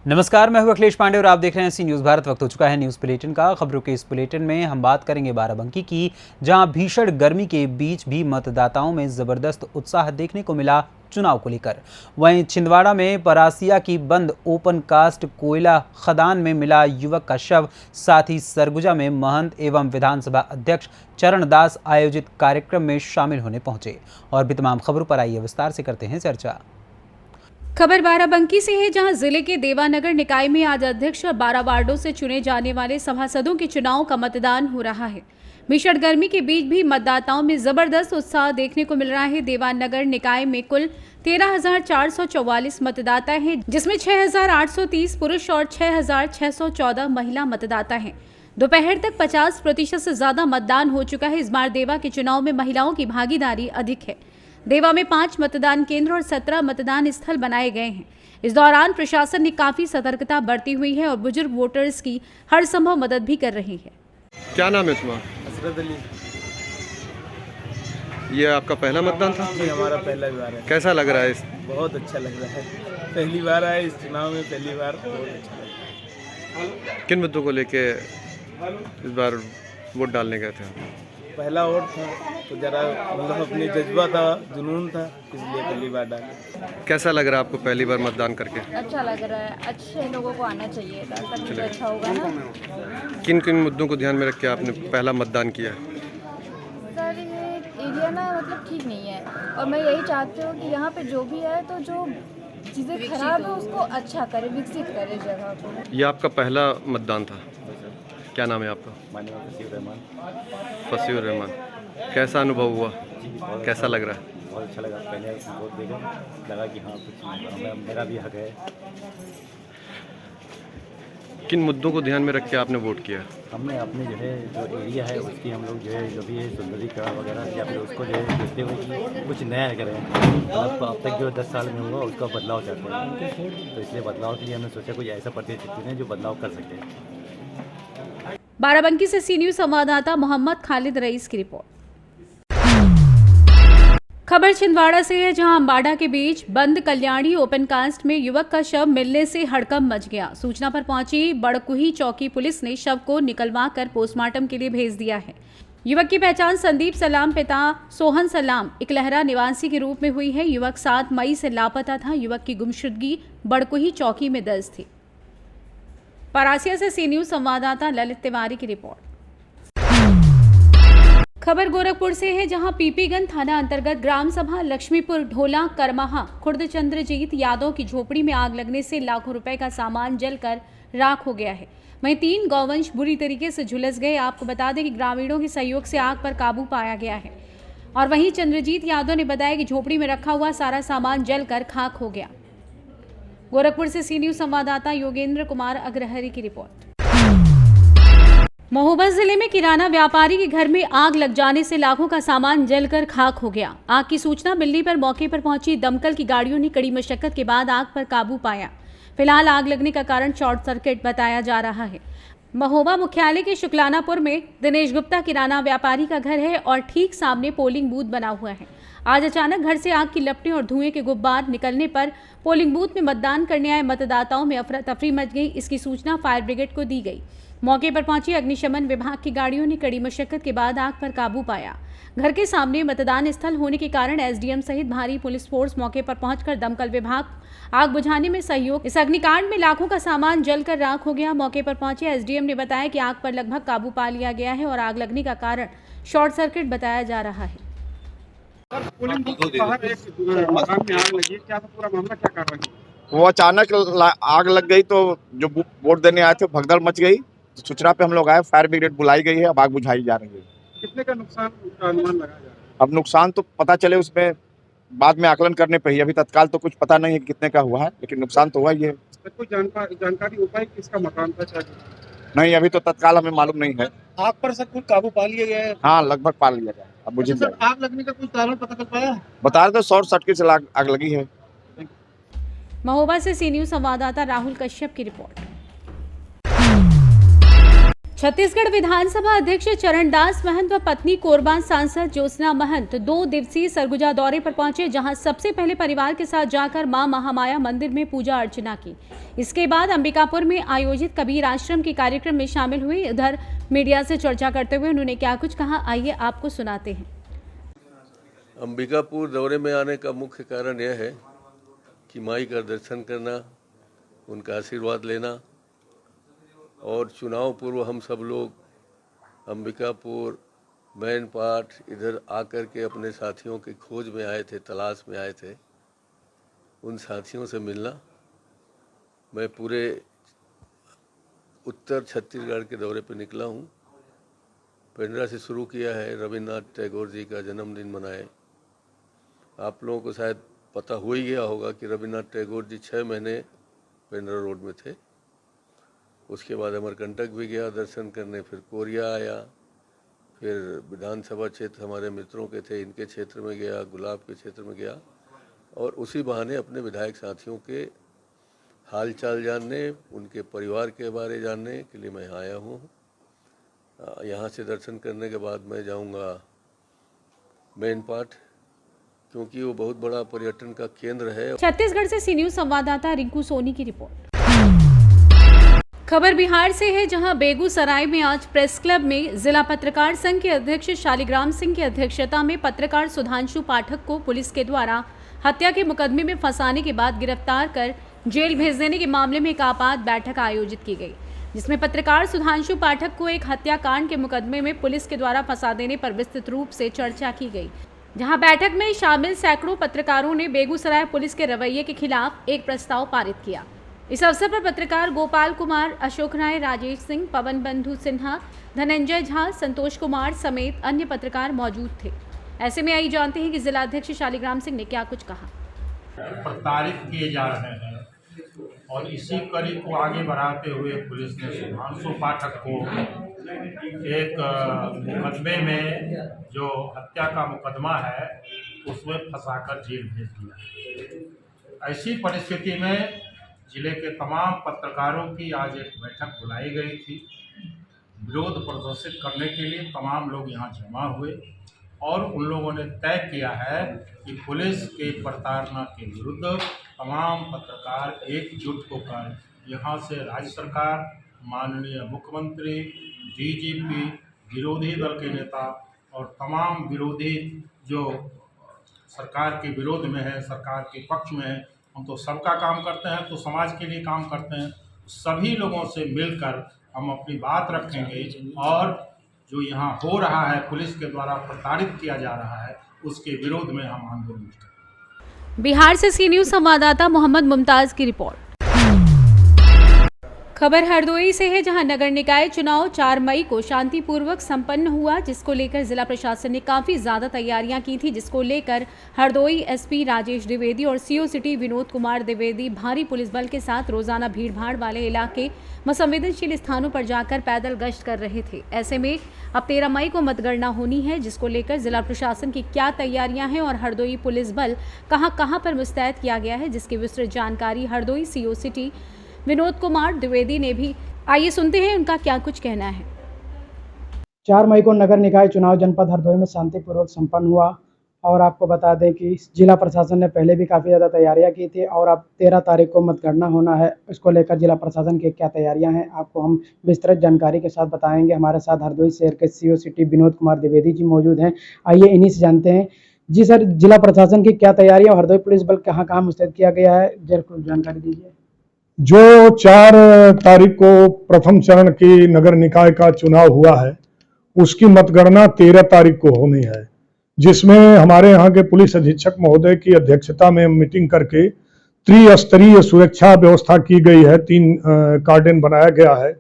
नमस्कार, मैं हूं अखिलेश पांडे और आप देख रहे हैं सी न्यूज़ भारत। वक्त हो चुका है न्यूज़ बुलेटिन का। खबरों के इस बुलेटिन में हम बात करेंगे बाराबंकी की, जहां भीषण गर्मी के बीच भी मतदाताओं में जबरदस्त उत्साह देखने को मिला चुनाव को लेकर। वहीं छिंदवाड़ा में परासिया की बंद ओपन कास्ट कोयला खदान में मिला युवक का शव, साथ ही सरगुजा में महंत एवं विधानसभा अध्यक्ष चरणदास आयोजित कार्यक्रम में शामिल होने पहुंचे। और भी तमाम खबरों पर आइए विस्तार से करते हैं चर्चा। खबर बाराबंकी से है, जहां जिले के देवानगर निकाय में आज अध्यक्ष और 12 वार्डों से चुने जाने वाले सभासदों के चुनाव का मतदान हो रहा है। भीषण गर्मी के बीच भी मतदाताओं में जबरदस्त उत्साह देखने को मिल रहा है। देवानगर निकाय में कुल 13,444 मतदाता हैं, जिसमें 6,830 पुरुष और 6,614 महिला मतदाता हैं। दोपहर तक 50% से ज्यादा मतदान हो चुका है। इस बार देवा के चुनाव में महिलाओं की भागीदारी अधिक है। देवा में 5 मतदान केंद्र और 17 मतदान स्थल बनाए गए हैं। इस दौरान प्रशासन ने काफी सतर्कता बरती हुई है और बुजुर्ग वोटर्स की हर संभव मदद भी कर रही है। क्या नाम है तुम्हारा? हसरत अली। ये आपका पहला मतदान था? जी, हमारा पहला बार है। कैसा लग रहा है? बहुत अच्छा लग रहा है। पहली बार आए इस चुनाव में, पहली बार बहुत अच्छा लग रहा है। किन मुद्दों को लेके इस बार वोट डालने गए थे? पहला वोट था तो जरा मतलब अपनी जज्बा था, जुनून था, इसलिए पहली बार डाले। कैसा लग रहा है आपको पहली बार मतदान करके? अच्छा लग रहा है। अच्छे लोगों को आना चाहिए था, तभी तो अच्छा होगा ना। किन किन मुद्दों को ध्यान में रख के आपने पहला मतदान किया? सर, ये एरिया ना मतलब ठीक नहीं है और मैं यही चाहती हूँ कि यहाँ पे जो भी है तो जो चीज़ें खराब है उसको अच्छा करे, विकसित करे जगह को। ये आपका पहला मतदान था? क्या नाम है आपका? फसीउर रहमान। कैसा अनुभव हुआ? कैसा लग रहा है? बहुत अच्छा लगा। पहले वोट देगा लगा कि हाँ कुछ मेरा भी हक है। किन मुद्दों को ध्यान में रख के आपने वोट किया? हमने अपने जो एरिया है उसकी हम लोग जो भी है सुंदरीकरण वगैरह या फिर उसको देखते हुए कि कुछ नया करें। मतलब अब तक जो 10 साल में हुआ उसका बदलाव चाहते हैं, तो इसलिए बदलाव के लिए हमने सोचा कुछ ऐसा प्रतिनिधि चुने जो बदलाव कर सकते हैं। बाराबंकी से सी न्यूज़ संवाददाता मोहम्मद खालिद रईस की रिपोर्ट। खबर छिंदवाड़ा से है, जहां अम्बाड़ा के बीच बंद कल्याणी ओपन कास्ट में युवक का शव मिलने से हड़कंप मच गया। सूचना पर पहुंची बड़कुही चौकी पुलिस ने शव को निकलवा कर पोस्टमार्टम के लिए भेज दिया है। युवक की पहचान संदीप सलाम पिता सोहन सलाम इकलहरा निवासी के रूप में हुई है। युवक 7 मई से लापता था। युवक की गुमशुदगी बड़कुही चौकी में दर्ज थी। परासिया से सी न्यूज़ संवाददाता ललित तिवारी की रिपोर्ट। खबर गोरखपुर से है, जहां पीपीगंज थाना अंतर्गत ग्राम सभा लक्ष्मीपुर ढोला करमाहा खुर्द चंद्रजीत यादव की झोपड़ी में आग लगने से लाखों रुपए का सामान जलकर राख हो गया है। वहीं 3 गौवंश बुरी तरीके से झुलस गए। आपको बता दें कि ग्रामीणों के सहयोग से आग पर काबू पाया गया है। और वहीं चंद्रजीत यादव ने बताया कि झोपड़ी में रखा हुआ सारा सामान जलकर खाक हो गया। गोरखपुर से सी न्यूज़ संवाददाता योगेंद्र कुमार अग्रहरी की रिपोर्ट। महोबा जिले में किराना व्यापारी के घर में आग लग जाने से लाखों का सामान जलकर खाक हो गया। आग की सूचना मिलने पर मौके पर पहुंची दमकल की गाड़ियों ने कड़ी मशक्कत के बाद आग पर काबू पाया। फिलहाल आग लगने का कारण शॉर्ट सर्किट बताया जा रहा है। महोबा मुख्यालय के शुक्लानापुर में दिनेश गुप्ता किराना व्यापारी का घर है और ठीक सामने पोलिंग बूथ बना हुआ है। आज अचानक घर से आग की लपटें और धुएं के गुब्बार निकलने पर पोलिंग बूथ में मतदान करने आए मतदाताओं में अफरा तफरी मच गई। इसकी सूचना फायर ब्रिगेड को दी गई। मौके पर पहुंची अग्निशमन विभाग की गाड़ियों ने कड़ी मशक्कत के बाद आग पर काबू पाया। घर के सामने मतदान स्थल होने के कारण एसडीएम सहित भारी पुलिस फोर्स मौके पर पहुंचकर दमकल विभाग आग बुझाने में सहयोग। इस अग्निकांड में लाखों का सामान जलकर राख हो गया। मौके पर पहुंचे एसडीएम ने बताया कि आग पर लगभग काबू पा लिया गया है और आग लगने का कारण शॉर्ट सर्किट बताया जा रहा है। वो अचानक आग लग गई तो जो वोट देने आए थे भगदड़ मच गई। सूचना पे हम लोग आए, फायर ब्रिगेड बुलाई गई है, अब आग बुझाई जा रही है। कितने का नुकसान का अनुमान लगाया जा रहा है? अब नुकसान तो पता चले उसमें बाद में आकलन करने पे ही, अभी तत्काल तो कुछ पता नहीं है कितने का हुआ है, लेकिन नुकसान तो हुआ ही है। कोई जानकारी हो पाई किसका मकान था? नहीं, अभी तो तत्काल हमें मालूम नहीं है। आग पर सब कुछ काबू पा लिया गया है? हाँ, लगभग पा लिया गया। अब मुझे आग लगने का कुछ कारण पता चल पाया? बता रहे थे शॉर्ट सर्किट से आग लगी है। महोबा से सी न्यूज़ संवाददाता राहुल कश्यप की रिपोर्ट। छत्तीसगढ़ विधानसभा अध्यक्ष चरणदास महंत व पत्नी कोरबा सांसद ज्योत्सना महंत 2 दिवसीय सरगुजा दौरे पर पहुंचे, जहां सबसे पहले परिवार के साथ जाकर मां महामाया मंदिर में पूजा अर्चना की। इसके बाद अंबिकापुर में आयोजित कबीर आश्रम के कार्यक्रम में शामिल हुए। इधर मीडिया से चर्चा करते हुए उन्होंने क्या कुछ कहा, आइए आपको सुनाते हैं। अंबिकापुर दौरे में आने का मुख्य कारण यह है कि माई का दर्शन करना, उनका आशीर्वाद लेना, और चुनाव पूर्व हम सब लोग अंबिकापुर मैन पाठ इधर आकर के अपने साथियों की खोज में आए थे, तलाश में आए थे। उन साथियों से मिलना। मैं पूरे उत्तर छत्तीसगढ़ के दौरे पर निकला हूँ। पेंड्रा से शुरू किया है, रविन्द्रनाथ टैगोर जी का जन्मदिन मनाए। आप लोगों को शायद पता हो ही गया होगा कि रविन्द्रनाथ टैगोर जी 6 महीने पेंड्रा रोड में थे। उसके बाद अमरकंटक भी गया दर्शन करने, फिर कोरिया आया, फिर विधानसभा क्षेत्र हमारे मित्रों के थे, इनके क्षेत्र में गया, गुलाब के क्षेत्र में गया, और उसी बहाने अपने विधायक साथियों के हाल चाल जानने, उनके परिवार के बारे जानने के लिए मैं यहाँ आया हूँ। यहाँ से दर्शन करने के बाद मैं जाऊँगा मेन पाठ, क्योंकि वो बहुत बड़ा पर्यटन का केंद्र है। छत्तीसगढ़ से सी न्यूज संवाददाता रिंकू सोनी की रिपोर्ट। खबर बिहार से है, जहां बेगूसराय में आज प्रेस क्लब में जिला पत्रकार संघ के अध्यक्ष शालिग्राम सिंह की अध्यक्षता में पत्रकार सुधांशु पाठक को पुलिस के द्वारा हत्या के मुकदमे में फंसाने के बाद गिरफ्तार कर जेल भेज देने के मामले में एक आपात बैठक आयोजित की गई, जिसमें पत्रकार सुधांशु पाठक को एक हत्याकांड के मुकदमे में पुलिस के द्वारा फंसा देने पर विस्तृत रूप से चर्चा की गई। जहां बैठक में शामिल सैकड़ों पत्रकारों ने बेगूसराय पुलिस के रवैये के खिलाफ एक प्रस्ताव पारित किया। इस अवसर पर पत्रकार गोपाल कुमार, अशोक राय, राजेश सिंह, पवन बंधु सिन्हा, धनंजय झा, संतोष कुमार समेत अन्य पत्रकार मौजूद थे। ऐसे में आइए जानते हैं कि जिलाध्यक्ष शालिग्राम सिंह ने क्या कुछ कहा। प्रताड़ित किए जा रहे हैं, और इसी कड़ी को आगे बढ़ाते हुए पुलिस ने सुधांशु पाठक को एक मुकदमे में, जो हत्या का मुकदमा है, उसमें फंसाकर जेल भेज दिया। ऐसी परिस्थिति में जिले के तमाम पत्रकारों की आज एक बैठक बुलाई गई थी। विरोध प्रदर्शित करने के लिए तमाम लोग यहाँ जमा हुए, और उन लोगों ने तय किया है कि पुलिस के प्रताड़ना के विरुद्ध तमाम पत्रकार एकजुट होकर यहाँ से राज्य सरकार, माननीय मुख्यमंत्री, डीजीपी, विरोधी दल के नेता और तमाम विरोधी जो सरकार के विरोध में है, सरकार के पक्ष में है, हम तो सबका काम करते हैं, तो समाज के लिए काम करते हैं। सभी लोगों से मिलकर हम अपनी बात रखेंगे, और जो यहाँ हो रहा है, पुलिस के द्वारा प्रताड़ित किया जा रहा है, उसके विरोध में हम आंदोलन करेंगे। बिहार से सी न्यूज संवाददाता मोहम्मद मुमताज की रिपोर्ट। खबर हरदोई से है, जहां नगर निकाय चुनाव 4 मई को शांतिपूर्वक संपन्न हुआ, जिसको लेकर जिला प्रशासन ने काफी ज्यादा तैयारियां की थी, जिसको लेकर हरदोई एसपी राजेश द्विवेदी और सीओ सिटी विनोद कुमार द्विवेदी भारी पुलिस बल के साथ रोजाना भीड़भाड़ वाले इलाके व संवेदनशील स्थानों पर जाकर पैदल गश्त कर रहे थे। ऐसे में अब 13 मई को मतगणना होनी है, जिसको लेकर जिला प्रशासन की क्या तैयारियां हैं और हरदोई पुलिस बल कहां पर मुस्तैद किया गया है, जिसकी विस्तृत जानकारी हरदोई सीओ सिटी विनोद कुमार द्विवेदी ने भी। आइए सुनते हैं उनका क्या कुछ कहना है। 4 मई को नगर निकाय चुनाव जनपद हरदोई में शांतिपूर्वक संपन्न हुआ, और आपको बता दें कि जिला प्रशासन ने पहले भी काफ़ी ज़्यादा तैयारियां की थी, और अब 13 तारीख को मतगणना होना है। इसको लेकर जिला प्रशासन की क्या तैयारियां हैं, आपको हम विस्तृत जानकारी के साथ बताएंगे। हमारे साथ हरदोई शहर के सीओ सिटी विनोद कुमार द्विवेदी जी मौजूद हैं। आइए इन्हीं से जानते हैं। जी सर, जिला प्रशासन की क्या तैयारियाँ और हरदोई पुलिस बल कहाँ मुस्तैद किया गया है, जरा जानकारी दीजिए। जो 4 तारीख को प्रथम चरण की नगर निकाय का चुनाव हुआ है, उसकी मतगणना 13 तारीख को होनी है, जिसमें हमारे यहाँ के पुलिस अधीक्षक महोदय की अध्यक्षता में मीटिंग करके त्रिस्तरीय सुरक्षा व्यवस्था की गई है। 3 कार्डन बनाया गया है,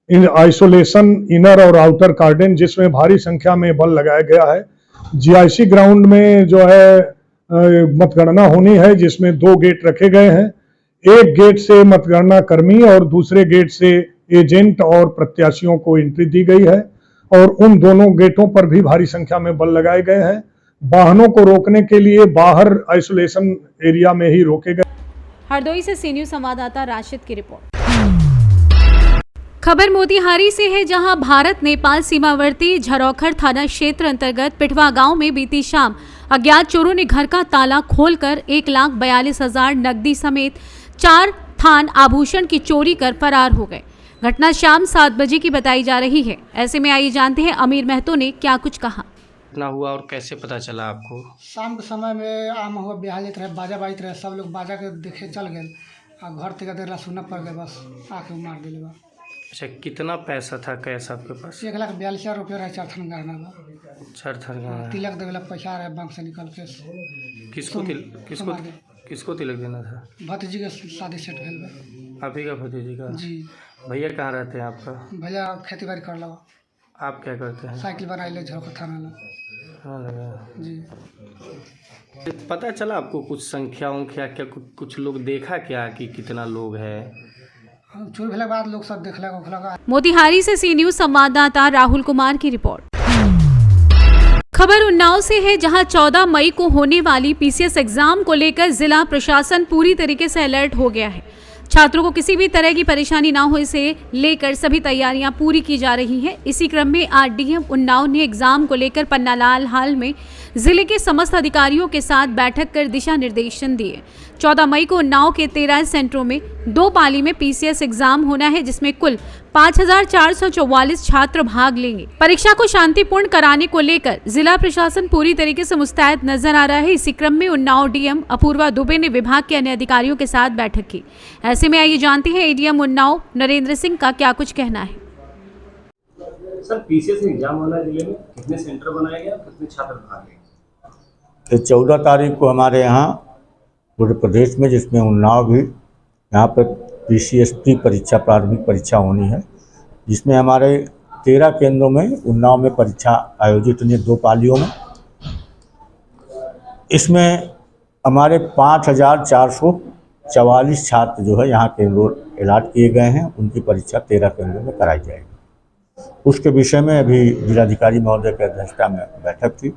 इन आइसोलेशन, इनर और आउटर कार्डन, जिसमें भारी संख्या में बल लगाया गया है। जीआईसी ग्राउंड में जो है मतगणना होनी है, जिसमें 2 गेट रखे गए हैं। एक गेट से मतगणना कर्मी और दूसरे गेट से एजेंट और प्रत्याशियों को एंट्री दी गई है, और उन दोनों गेटों पर भी भारी संख्या में बल लगाए गए हैं। वाहनों को रोकने के लिए बाहर आइसोलेशन एरिया में ही रोके गए। हरदोई से सी न्यूज संवाददाता राशिद की रिपोर्ट। खबर मोतिहारी से है, जहां भारत नेपाल सीमावर्ती झरोखर थाना क्षेत्र अंतर्गत पिठवा गांव में बीती शाम अज्ञात चोरों ने घर का ताला खोलकर 1,42,000 नकदी समेत 4 थान आभूषण की चोरी कर फरार हो गए। घटना शाम 7 बजे की बताई जा रही है। ऐसे में आइए जानते हैं अमीर महतो ने क्या कुछ कहा। कितना हुआ और कैसे पता चला आपको? शाम के समय में आम हुआ बिहालित रहे, बाजा बाजित रहे, सब लोग बाजा के देखे चल गए और घर तक देर सुनना पड़ गए, बस आके मार दिले बा। अच्छा, कितना पैसा था कैश आपके पास? 1,42,000 रुपये रहे, 4 थान गहना बा, 4 थान गहना। तिलक देवेला पैसा रहे बैंक से निकल के। किसको तिलक देना था? भतीजी के शादी सेट भेल बा। आप ही का भतीजी का? जी। भैया कहाँ रहते हैं आपका? भैया खेती बाड़ी कर लगा। आप क्या करते हैं? साइकिल बना ले झरोखर थाना लगा। जी। पता चला आपको कुछ संख्याओं क्या कुछ लोग देखा क्या कि कितना लोग है? चोरी भेले बाद लोग सब देख लगा। मोतिहारी से सी न्यूज संवाददाता राहुल कुमार की रिपोर्ट। खबर उन्नाव से है, जहां 14 मई को होने वाली पीसीएस एग्जाम को लेकर जिला प्रशासन पूरी तरीके से अलर्ट हो गया है। छात्रों को किसी भी तरह की परेशानी ना हो, इसे लेकर सभी तैयारियां पूरी की जा रही हैं। इसी क्रम में आरडीएम उन्नाव ने एग्जाम को लेकर पन्नालाल हाल में जिले के समस्त अधिकारियों के साथ बैठक कर दिशा निर्देशन दिए। 14 मई को उन्नाव के 13 सेंटरों में 2 पाली में पीसीएस एग्जाम होना है, जिसमें कुल 5,444 छात्र भाग लेंगे। परीक्षा को शांतिपूर्ण कराने को लेकर जिला प्रशासन पूरी तरीके से मुस्तैद नजर आ रहा है। इसी क्रम में उन्नाव डीएम अपूर्वा दुबे ने विभाग के अन्य अधिकारियों के साथ बैठक की। ऐसे में आइए जानते हैं एडीएम उन्नाव नरेंद्र सिंह का क्या कुछ कहना है। सर, पीसीएस एग्जाम होना है, जिले में कितने सेंटर बनाए गए, कितने छात्र भाग लेंगे? 14 तारीख को हमारे यहाँ पूरे प्रदेश में, जिसमें उन्नाव भी, यहाँ पर पीसीएस प्री परीक्षा, प्रारंभिक परीक्षा होनी है, जिसमें हमारे 13 केंद्रों में उन्नाव में परीक्षा आयोजित होनी है, 2 पालियों में। इसमें हमारे 5,444 छात्र जो है यहाँ के अलॉट किए गए हैं, उनकी परीक्षा 13 केंद्रों में कराई जाएगी। उसके विषय में अभी जिलाधिकारी महोदय की अध्यक्षता में बैठक थी,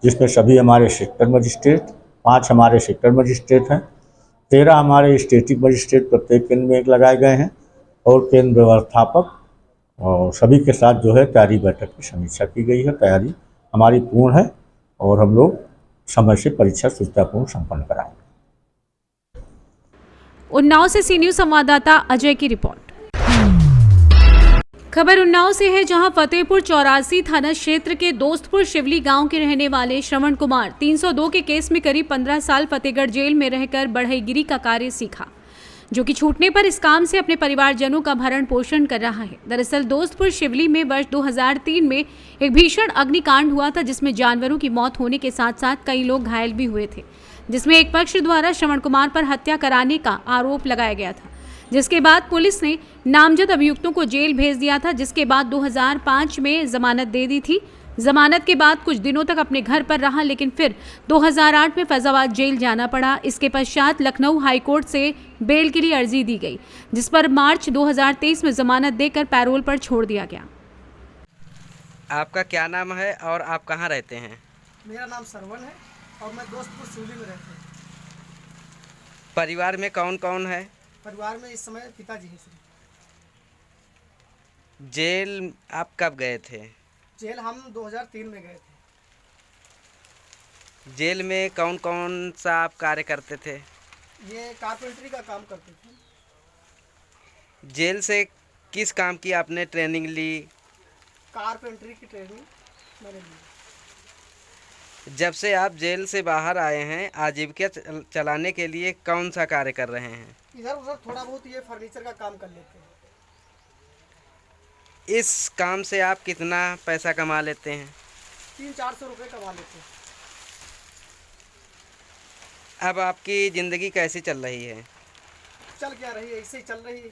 जिसमें सभी हमारे सेक्टर मजिस्ट्रेट, 5 हमारे सेक्टर मजिस्ट्रेट हैं, 13 हमारे स्टेटिक मजिस्ट्रेट प्रत्येक केंद्र में 1 लगाए गए हैं, और केंद्र व्यवस्थापक और सभी के साथ जो है तैयारी बैठक की समीक्षा की गई है। तैयारी हमारी पूर्ण है और हम लोग समय से परीक्षा सुचारुपूर्ण संपन्न कराएंगे। उन्नाव से सी न्यूज संवाददाता अजय की रिपोर्ट। खबर उन्नाव से है, जहां फतेहपुर 84 थाना क्षेत्र के दोस्तपुर शिवली गांव के रहने वाले श्रवण कुमार 302 के केस में करीब 15 साल फतेहगढ़ जेल में रहकर बढ़ईगिरी का कार्य सीखा, जो कि छूटने पर इस काम से अपने परिवारजनों का भरण पोषण कर रहा है। दरअसल दोस्तपुर शिवली में वर्ष 2003 में एक भीषण अग्निकांड हुआ था, जिसमें जानवरों की मौत होने के साथ साथ कई लोग घायल भी हुए थे, जिसमें एक पक्ष द्वारा श्रवण कुमार पर हत्या कराने का आरोप लगाया गया था, जिसके बाद पुलिस ने नामजद अभियुक्तों को जेल भेज दिया था, जिसके बाद 2005 में जमानत दे दी थी। जमानत के बाद कुछ दिनों तक अपने घर पर रहा, लेकिन फिर 2008 में फैजाबाद जेल जाना पड़ा। इसके पश्चात लखनऊ हाईकोर्ट से बेल के लिए अर्जी दी गई, जिस पर मार्च 2023 में जमानत देकर पैरोल पर छोड़ दिया गया। आपका क्या नाम है और आप कहाँ रहते हैं? मेरा नाम सरवण है और मैं दोस्तपुर शिवली में रहता हूँ। परिवार में कौन कौन है? परिवार में इस समय पिताजी हैं। जेल आप कब गए थे? जेल हम 2003 में गए थे। जेल में कौन कौन सा आप कार्य करते थे? ये कारपेंटरी का काम करते थे। जेल से किस काम की आपने ट्रेनिंग ली? कारपेंटरी की ट्रेनिंग मैंने ली। जब से आप जेल से बाहर आए हैं, आजीविका चलाने के लिए कौन सा कार्य कर रहे हैं? इधर उधर थोड़ा बहुत ये फर्नीचर का काम कर लेते हैं। इस काम से आप कितना पैसा कमा लेते हैं? 300-400 रुपये कमा लेते हैं। अब आपकी ज़िंदगी कैसी चल रही है? चल क्या रही है, ऐसे ही चल रही है।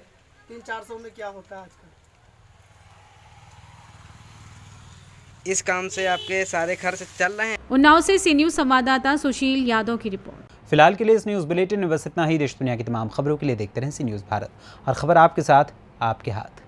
300-400 में क्या होता है आजकल। इस काम से आपके सारे खर्च चल रहे हैं। उन्नाव से सी न्यूज संवाददाता सुशील यादव की रिपोर्ट। फिलहाल के लिए इस न्यूज़ बुलेटिन में बस इतना ही। देश दुनिया की तमाम खबरों के लिए देखते रहें सी न्यूज़ भारत, और खबर आपके साथ, आपके हाथ।